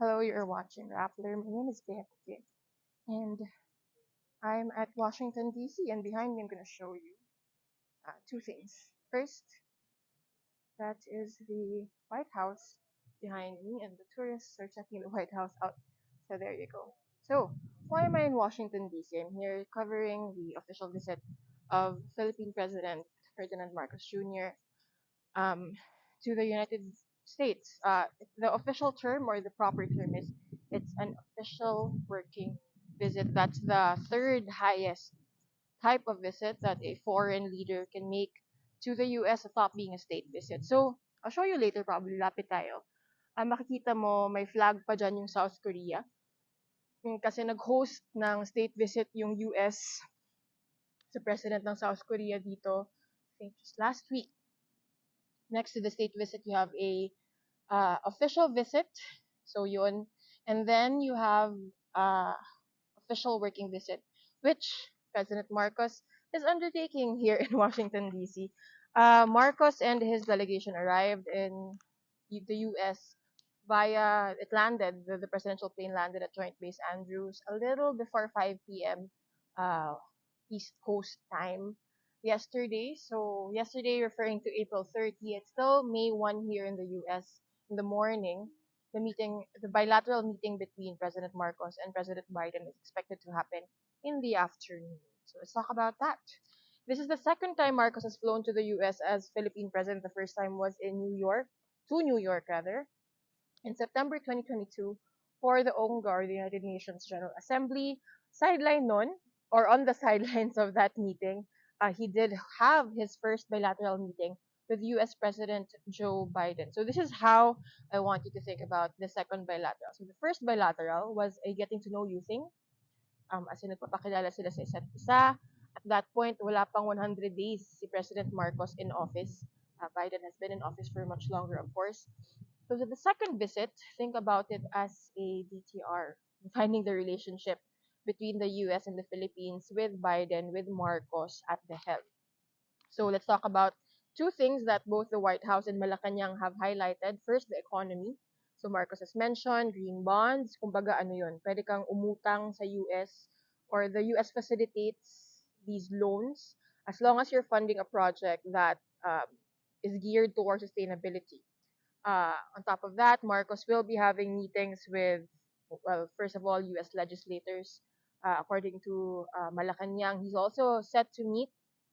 Hello, you're watching Rappler. My name is Becky, and I'm at Washington, D.C., and behind me I'm going to show you two things. First, that is the White House behind me, and the tourists are checking the White House out. So there you go. So, why am I in Washington, D.C.? I'm here covering the official visit of Philippine President Ferdinand Marcos Jr. Um, to the United States. The official term or the proper term is it's an official working visit. That's the third highest type of visit that a foreign leader can make to the US, the top being a state visit. So, I'll show you later probably, lapit tayo. Makikita mo, may flag pa dyan yung South Korea. Kasi nag-host ng state visit yung US sa president ng South Korea dito, I think just last week. Next to the state visit, you have a official visit. So yun. And then you have uh, official working visit, which President Marcos is undertaking here in Washington, D.C. Marcos and his delegation arrived in the U.S. via, it landed, the presidential plane landed at Joint Base Andrews a little before 5 p.m. Uh, East Coast time yesterday. So yesterday, referring to April 30th, still May 1 here in the U.S. in the morning. The bilateral meeting between President Marcos and President Biden is expected to happen in the afternoon. So let's talk about that. This is the second time Marcos has flown to the U.S. as Philippine president. The first time was in New York, to New York rather, in September 2022 for the UNGA, the United Nations General Assembly. Sideline nun, or on the sidelines of that meeting, he did have his first bilateral meeting with US President Joe Biden. So this is how I want you to think about the second bilateral. So the first bilateral was a getting to know you thing. As in nagpapakilala sila sa isa't isa. At that point, wala pang 100 days si President Marcos in office. Biden has been in office for much longer, of course. So the second visit, think about it as a DTR, defining the relationship between the US and the Philippines with Biden, with Marcos at the helm. So let's talk about two things that both the White House and Malacanang have highlighted. First, the economy. So Marcos has mentioned green bonds. Kumbaga ano yun, pwede kang umutang sa US or the US facilitates these loans as long as you're funding a project that is geared towards sustainability. On top of that, Marcos will be having meetings with, well, first of all, U.S. legislators. According to Malacanang, he's also set to meet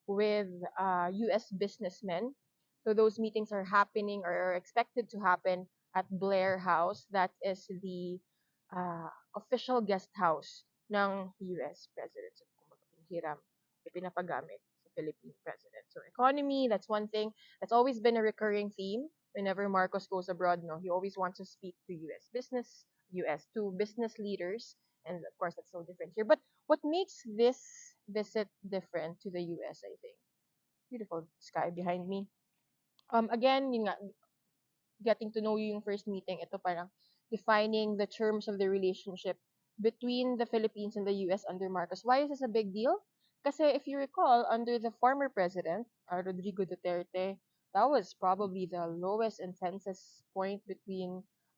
with U.S. businessmen. So those meetings are happening or are expected to happen at Blair House. That is the official guest house ng U.S. President. So, kumbaga, pinhiram, pinapagamit sa Philippine President. So economy, that's one thing. That's always been a recurring theme whenever Marcos goes abroad. No, he always wants to speak to to business leaders, and of course that's so different here. But what makes this visit different to the US, I think, beautiful sky behind me. Again, yun nga, getting to know you yung first meeting, ito parang defining the terms of the relationship between the Philippines and the US under Marcos. Why is this a big deal? Kasi if you recall, under the former president, Rodrigo Duterte, that was probably the lowest and tensest point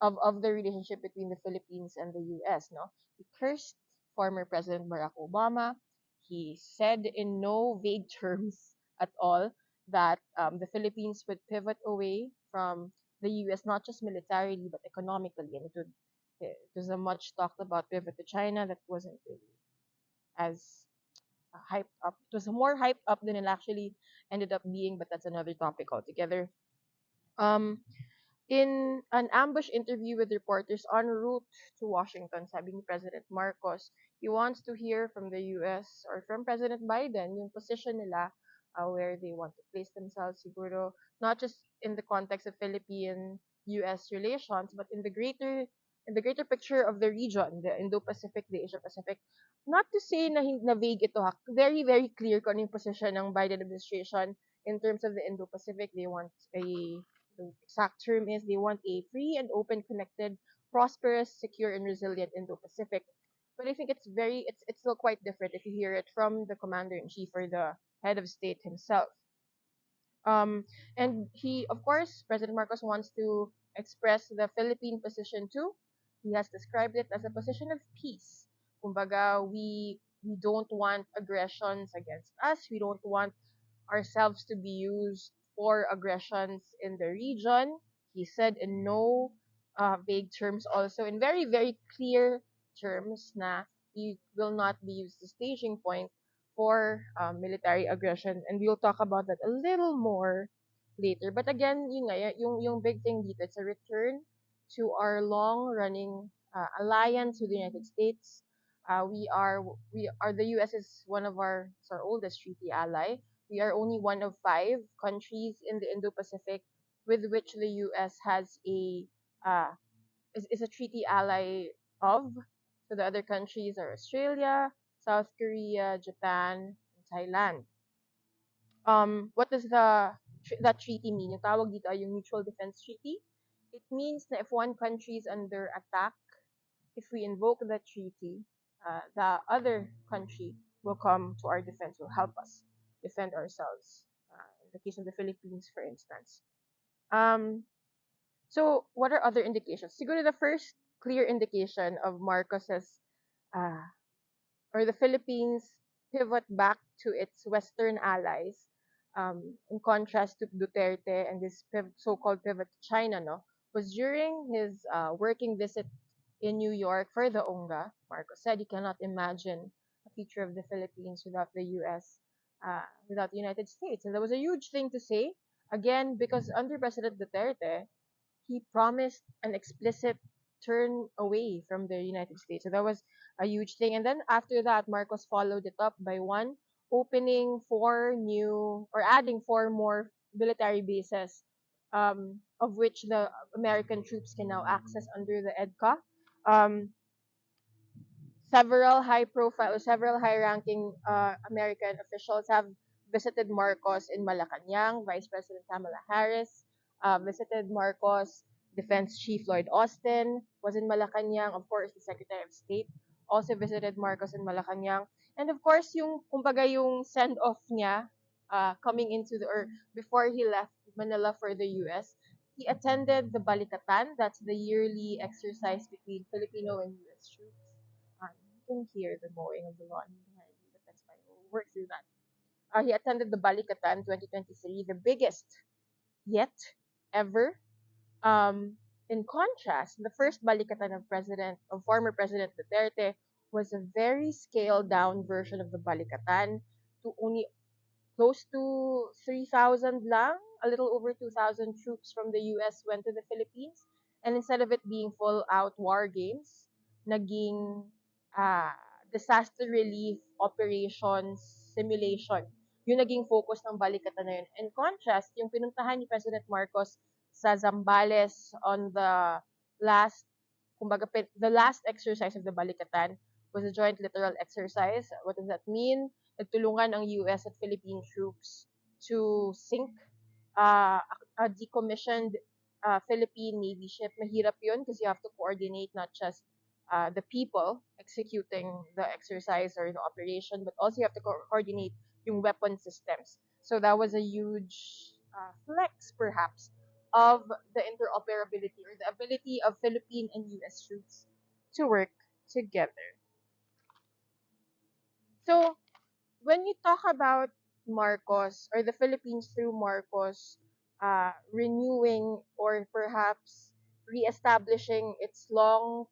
of the relationship between the Philippines and the US, no? He cursed former President Barack Obama. He said in no vague terms at all that the Philippines would pivot away from the US, not just militarily but economically, and it was a much talked about pivot to China that wasn't really as hyped up. It was more hyped up than it actually ended up being, but that's another topic altogether. Um, in an ambush interview with reporters en route to Washington, sabi ni President Marcos, he wants to hear from the US or from President Biden yung position nila, where they want to place themselves, siguro, not just in the context of Philippine-US relations, but in the greater picture of the region, the Indo-Pacific, the Asia-Pacific. Not to say na vague ito, ha. Very, very clear kung ano yung position ng Biden administration in terms of the Indo-Pacific. They want the exact term is they want a free and open, connected, prosperous, secure, and resilient Indo-Pacific. But I think it's still quite different if you hear it from the commander in chief or the head of state himself. And he, of course, President Marcos wants to express the Philippine position too. He has described it as a position of peace. Kumbaga, we don't want aggressions against us. We don't want ourselves to be used for aggressions in the region. He said in no vague terms, also in very, very clear terms, na we will not be used as staging point for military aggression. And we'll talk about that a little more later. But again, yun nga, yung big thing dito, it's a return to our long-running alliance with the United States. We are the U.S. is one of it's our oldest treaty ally. We are only one of five countries in the Indo-Pacific with which the U.S. has uh, is a treaty ally of. So the other countries are Australia, South Korea, Japan, and Thailand. What does that treaty mean? Yung tawag dito ay yung Mutual Defense Treaty. It means that if one country is under attack, if we invoke that treaty, the other country will come to our defense, will help us defend ourselves. In the case of the Philippines, for instance. Um, so, what are other indications? Siguro the first clear indication of Marcos's uh, or the Philippines pivot back to its Western allies, in contrast to Duterte and this so-called pivot to China, no, was during his working visit in New York for the UNGA. Marcos said he cannot imagine a future of the Philippines without the U.S., without the United States. And that was a huge thing to say, again, because under President Duterte, he promised an explicit turn away from the United States. So that was a huge thing. And then after that, Marcos followed it up by one, opening four new or adding four more military bases, of which the American troops can now access under the EDCA. Um, several high-ranking American officials have visited Marcos in Malacanang. Vice President Kamala Harris visited Marcos. Defense Chief Lloyd Austin was in Malacanang. Of course, the Secretary of State also visited Marcos in Malacanang. And of course, kumbaga yung send-off niya coming into or before he left Manila for the US, he attended the Balikatan. That's the yearly exercise between Filipino and US troops. You can hear the mowing of the lawn behind me, but that's fine. We'll work through that. He attended the Balikatan 2023, the biggest yet ever. In contrast, the first Balikatan of former President Duterte was a very scaled down version of the Balikatan to only close to 3,000 lang, a little over 2,000 troops from the US went to the Philippines. And instead of it being full out war games, naging uh, disaster relief operations simulation. Yung naging focus ng Balikatan na yun. In contrast, yung pinuntahan ni President Marcos sa Zambales on the last, the last exercise of the Balikatan was a joint littoral exercise. What does that mean? Nagtulungan ang US at Philippine troops to sink a decommissioned Philippine Navy ship. Mahirap yun because you have to coordinate not just the people executing the exercise or the operation, but also you have to coordinate yung weapon systems. So that was a huge flex, perhaps, of the interoperability or the ability of Philippine and US troops to work together. So when you talk about Marcos or the Philippines through Marcos renewing or perhaps reestablishing its long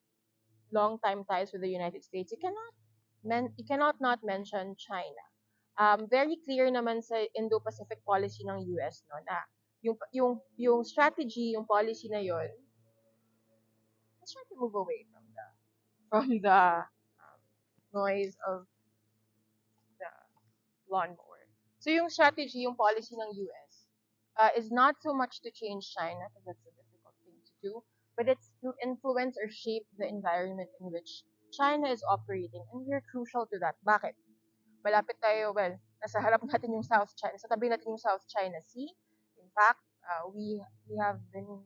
time ties with the United States, you cannot not mention China. Very clear naman sa Indo-Pacific policy ng US, no, na yung strategy, yung policy na yon. Let's try to move away from the noise of the lawnmower. So yung strategy, yung policy ng US is not so much to change China, because that's a difficult thing to do, but it's to influence or shape the environment in which China is operating, and we're crucial to that. Bakit? Malapit tayo, well, nasa harap natin yung South China, sa tabi natin yung South China Sea. In fact, we have been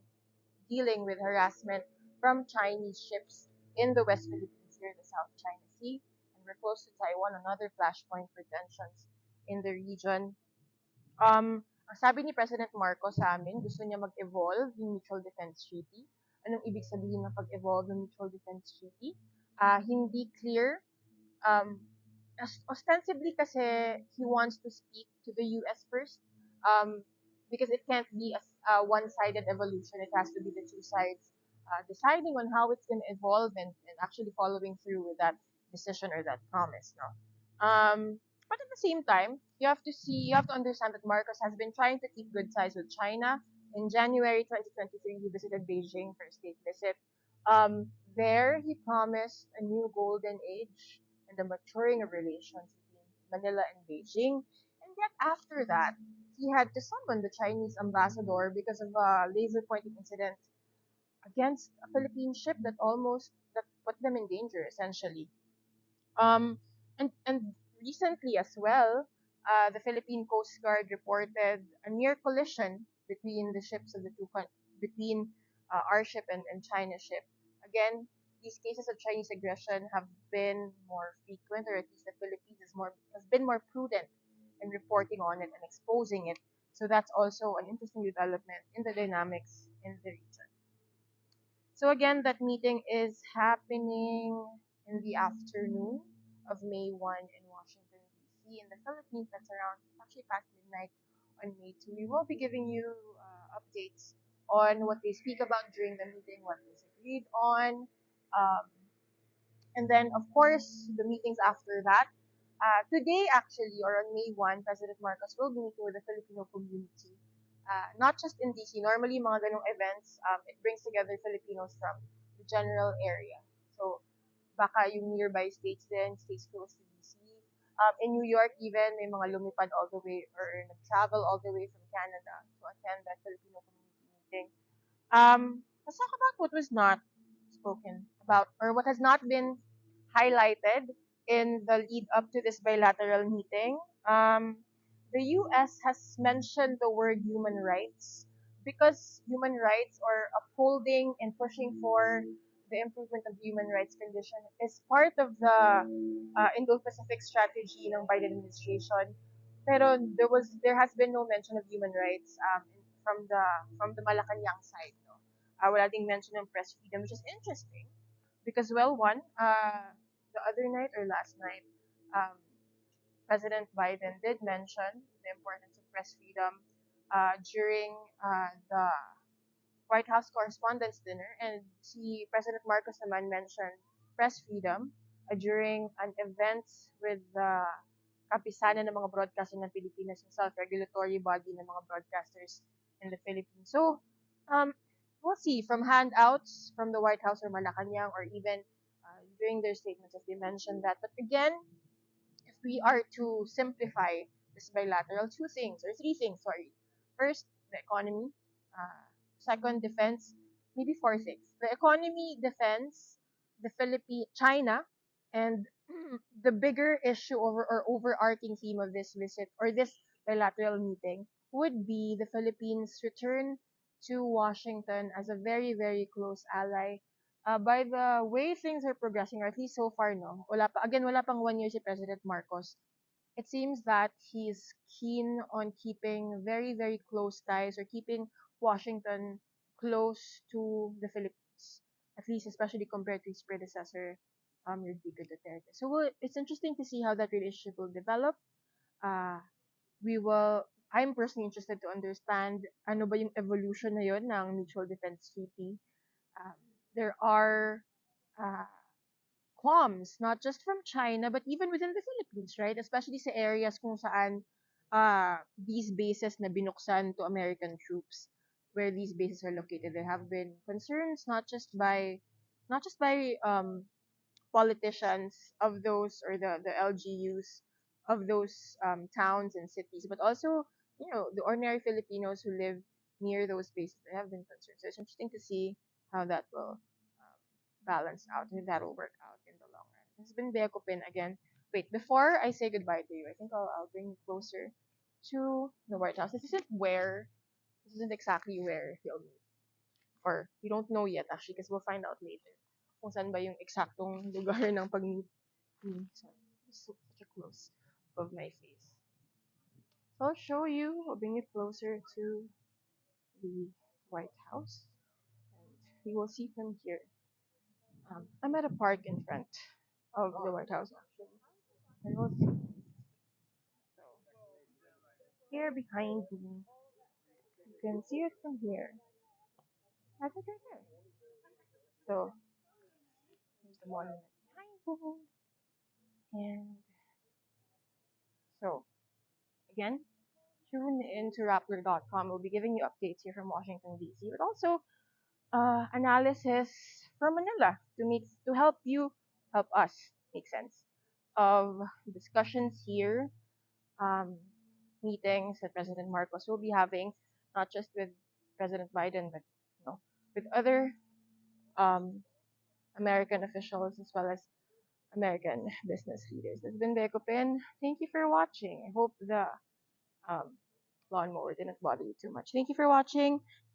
dealing with harassment from Chinese ships in the West Philippines here in the South China Sea, and we're close to Taiwan, another flashpoint for tensions in the region. Ang sabi ni President Marcos sa amin, gusto niya mag-evolve yung Mutual Defense Treaty. anong ibig sabihin ng pag-evolve ng Mutual Defense Treaty. Hindi clear. Um, Ostensibly kasi he wants to speak to the US first, um, because it can't be a one-sided evolution. It has to be the two sides deciding on how it's going to evolve and actually following through with that decision or that promise. No, but at the same time, you have to understand that Marcos has been trying to keep good ties with China. In January 2023, he visited Beijing for a state visit. There, he promised a new golden age and the maturing of relations between Manila and Beijing. And yet, after that, he had to summon the Chinese ambassador because of a laser pointing incident against a Philippine ship that put them in danger, essentially. Um, and recently as well, the Philippine Coast Guard reported a near collision between the ships of the between our ship and China's ship. Again, these cases of Chinese aggression have been more frequent, or at least the Philippines has been more prudent in reporting on it and exposing it. So that's also an interesting development in the dynamics in the region. So again, that meeting is happening in the afternoon of May 1 in Washington, D.C. In the Philippines. That's around actually past midnight on May 2. We will be giving you updates on what they speak about during the meeting, what was agreed on, um, and then, of course, the meetings after that. Today, actually, or on May 1, President Marcos will be meeting with the Filipino community. Not just in DC. Normally, mga ganong events, it brings together Filipinos from the general area. So, baka yung nearby states din, states close to DC. In New York, even, may mga lumipad all the way, or nag-travel all the way from Canada to attend that Filipino community meeting. Let's talk about what was not spoken about, or what has not been highlighted in the lead up to this bilateral meeting. The U.S. has mentioned the word human rights because human rights, or upholding and pushing for the improvement of the human rights condition, is part of the Indo-Pacific strategy ng Biden administration. Pero there has been no mention of human rights from the Malacanang side. No? Wala ding mention ng press freedom, which is interesting because, well, one, the other night or last night, um, President Biden did mention the importance of press freedom during the White House Correspondents' Dinner, and si President Marcos naman mentioned press freedom during an event with the kapisanan ng mga broadcaster ng Pilipinas, yung self-regulatory body ng mga broadcasters in the Philippines. So, um, we'll see from handouts from the White House or Malacanang, or even during their statements if they mention that. But again, if we are to simplify this bilateral, two things or three things, sorry. First, the economy. Second, defense. Maybe four things. The economy, defense, the Philippine, China, and the bigger issue or overarching theme of this visit or this bilateral meeting would be the Philippines' return to Washington as a very, very close ally. By the way things are progressing, or at least so far, no, wala pang 1 year si President Marcos. It seems that he's keen on keeping very, very close ties, or keeping Washington close to the Philippines, at least especially compared to his predecessor, Rodrigo Duterte. So it's interesting to see how that relationship will develop. Uh, I'm personally interested to understand ano ba yung evolution na yun ng Mutual Defense Treaty. Um, there are uh, qualms, not just from China, but even within the Philippines, right? Especially sa areas kung saan these bases na binuksan to American troops, where these bases are located. There have been concerns not just by politicians of those, or the LGUs of those towns and cities, but also, the ordinary Filipinos who live near those bases. They have been concerned. So it's interesting to see how that will balance out, and that will work out in the long run. This has been Bea Cupin again. Wait, before I say goodbye to you, I think I'll bring you closer to the White House. This isn't exactly where he'll meet. Or we don't know yet actually, because we'll find out later kung saan ba yung eksaktong lugar ng pag-meet ni. Sorry, such a close of my face. So I'll bring you closer to the White House. you will see from here. I'm at a park in front of the White House actually. And we'll see. So here behind me, you can see it from here. That's it right there. So there's the monument behind me. And so again, tune into Rappler.com. We'll be giving you updates here from Washington DC, but also analysis from Manila to help you help us make sense of discussions here, um, meetings that President Marcos will be having, not just with President Biden, but with other um, American officials as well as American business leaders. This has been Cupin. Thank you for watching. I hope the um, lawnmower didn't bother you too much. Thank you for watching.